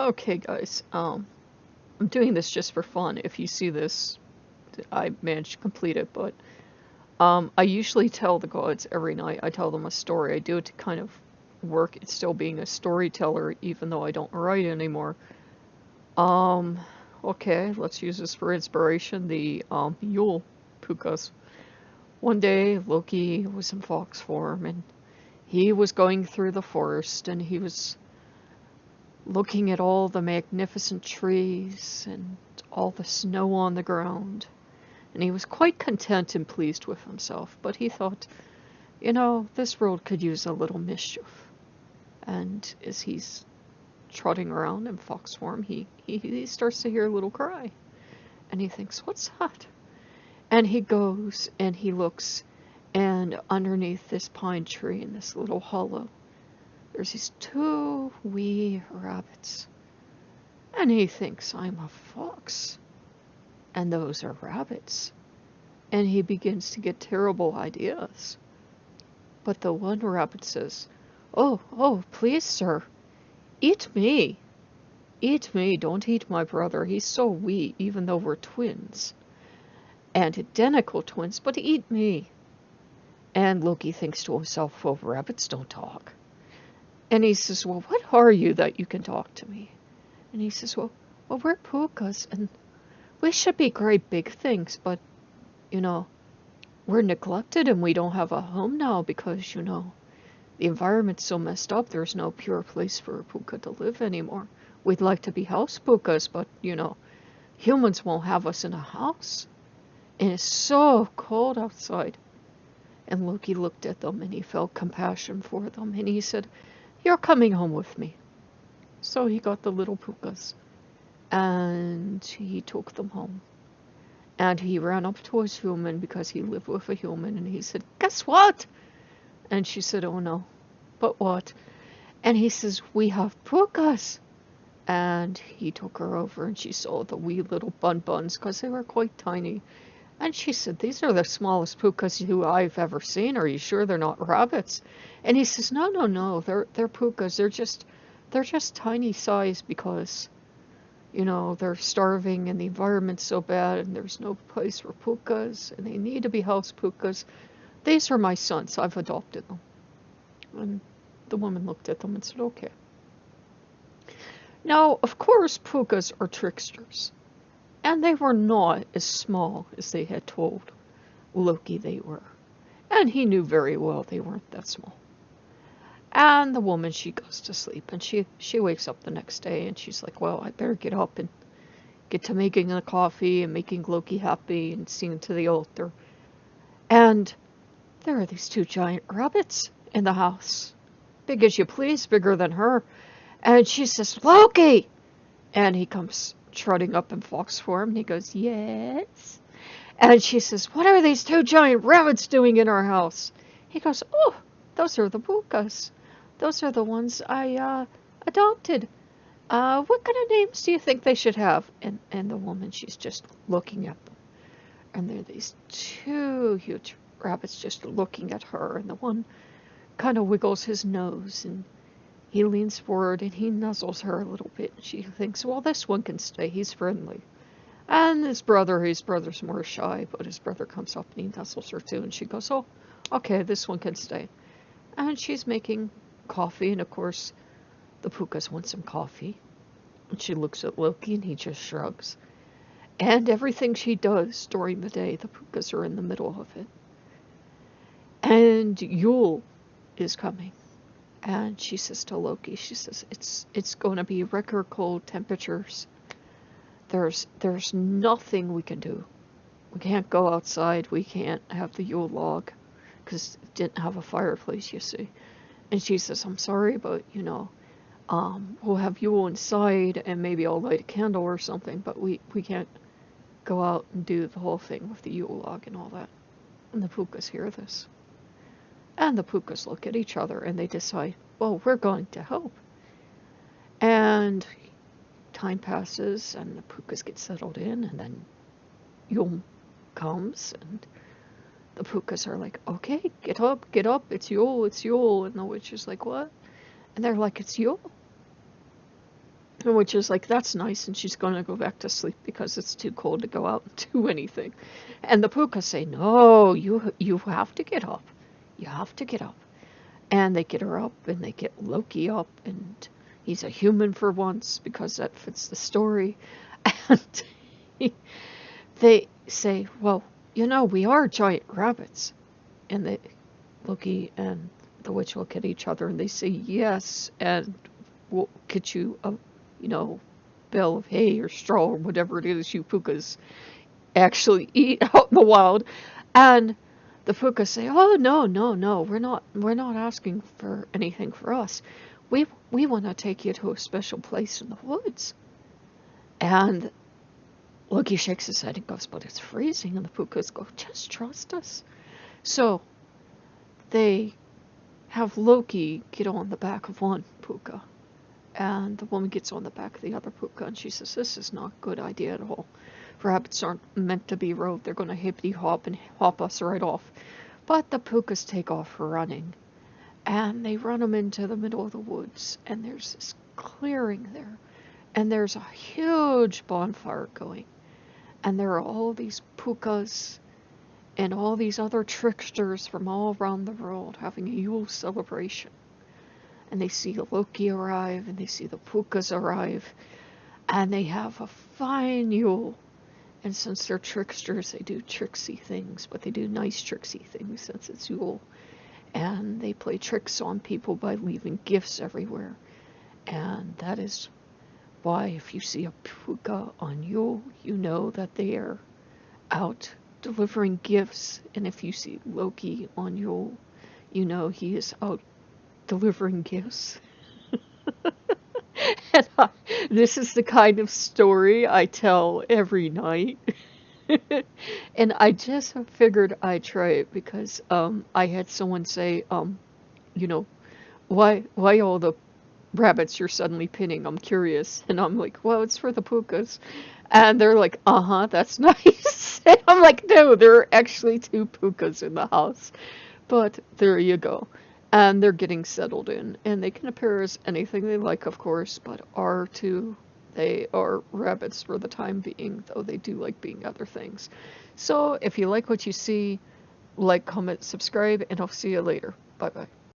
Okay, guys, I'm doing this just for fun. If you see this, I managed to complete it, but I usually tell the gods every night. I tell them a story. I do it to kind of work at still being a storyteller, even though I don't write anymore. Um, okay, let's use this for inspiration. The Yule Phookas. One day, Loki was in fox form, and he was going through the forest, and he was looking at all the magnificent trees and all the snow on the ground. And he was quite content and pleased with himself, but he thought, this world could use a little mischief. And as he's trotting around in fox form, he starts to hear a little cry. And he thinks, what's that? And he goes and he looks, and underneath this pine tree in this little hollow, there's these two wee rabbits. And he thinks, I'm a fox, and those are rabbits. And he begins to get terrible ideas. But the one rabbit says, oh, please, sir, eat me. Eat me, don't eat my brother. He's so wee, even though we're twins. And identical twins, but eat me. And Loki thinks to himself, well, rabbits don't talk. And he says, well, what are you that you can talk to me? And he says, well, we're Phookas, and we should be great big things, but, we're neglected and we don't have a home now because, the environment's so messed up, there's no pure place for a Phooka to live anymore. We'd like to be house Phookas, but, humans won't have us in a house. And it's so cold outside. And Loki looked at them and he felt compassion for them. And he said, you're coming home with me. So he got the little Phookas and he took them home. And he ran up to his human because he lived with a human. And he said, guess what? And she said, oh no, but what? And he says, we have Phookas. And he took her over and she saw the wee little buns because they were quite tiny. And she said, these are the smallest Phookas who I've ever seen. Are you sure they're not rabbits? And he says, no, they're Phookas. They're just tiny size because, they're starving and the environment's so bad and there's no place for Phookas and they need to be house Phookas. These are my sons. I've adopted them. And the woman looked at them and said, okay. Now, of course, Phookas are tricksters. And they were not as small as they had told Loki they were. And he knew very well they weren't that small. And the woman, she goes to sleep. And she wakes up the next day and she's like, well, I better get up and get to making the coffee and making Loki happy and singing to the altar. And there are these two giant rabbits in the house. Big as you please, bigger than her. And she says, Loki! And he comes trotting up in fox form and he goes, yes? And she says, what are these two giant rabbits doing in our house? He goes, oh, those are the Phookas. Those are the ones I adopted. What kind of names do you think they should have? And the woman, she's just looking at them. And there are these two huge rabbits just looking at her. And the one kind of wiggles his nose and he leans forward and he nuzzles her a little bit. And she thinks, well, this one can stay. He's friendly. And his brother's more shy, but his brother comes up and he nuzzles her too. And she goes, oh, okay, this one can stay. And she's making coffee. And of course, the Phookas want some coffee. And she looks at Loki and he just shrugs. And everything she does during the day, the Phookas are in the middle of it. And Yule is coming. And she says to Loki, she says, it's going to be record cold temperatures. There's nothing we can do. We can't go outside. We can't have the Yule log because it didn't have a fireplace, you see. And she says, I'm sorry, but, we'll have Yule inside and maybe I'll light a candle or something, but we can't go out and do the whole thing with the Yule log and all that. And the Phookas hear this. And the Phookas look at each other and they decide, well, we're going to help. And time passes and the Phookas get settled in and then Yule comes and the Phookas are like, okay, get up, it's Yule. And the witch is like, what? And they're like, it's Yule. which is like, that's nice, and she's going to go back to sleep because it's too cold to go out and do anything. And the Pookas say, no, you have to get up. You have to get up. And they get her up, and they get Loki up, and he's a human for once because that fits the story. And they say, well, we are giant rabbits. And Loki and the witch look at each other, and they say, yes, and we'll get you a, bale of hay or straw or whatever it is you Pookas actually eat out in the wild. And the Pookas say, oh, no, no, no, we're not asking for anything for us. We want to take you to a special place in the woods. And Loki shakes his head and goes, but it's freezing. And the Pookas go, just trust us. So they have Loki get on the back of one Pooka. And the woman gets on the back of the other Pooka, and she says, this is not a good idea at all. Rabbits aren't meant to be rode. They're going to hippity hop and hop us right off. But the Pookas take off running. And they run them into the middle of the woods. And there's this clearing there. And there's a huge bonfire going. And there are all these Pookas and all these other tricksters from all around the world having a Yule celebration. And they see Loki arrive, and they see the Pookas arrive, and they have a fine Yule. And since they're tricksters, they do tricksy things, but they do nice tricksy things since it's Yule. And they play tricks on people by leaving gifts everywhere. And that is why if you see a Pooka on Yule, you know that they are out delivering gifts. And if you see Loki on Yule, you know he is out delivering gifts. And this is the kind of story I tell every night. And I just figured I'd try it because I had someone say, why all the rabbits you're suddenly pinning? I'm curious. And I'm like, well, it's for the Pookas. And they're like, uh-huh, that's nice. And I'm like, no, there are actually 2 Pookas in the house. But there you go. And they're getting settled in. And they can appear as anything they like, of course, but they are rabbits for the time being, though they do like being other things. So if you like what you see, like, comment, subscribe, and I'll see you later. Bye-bye.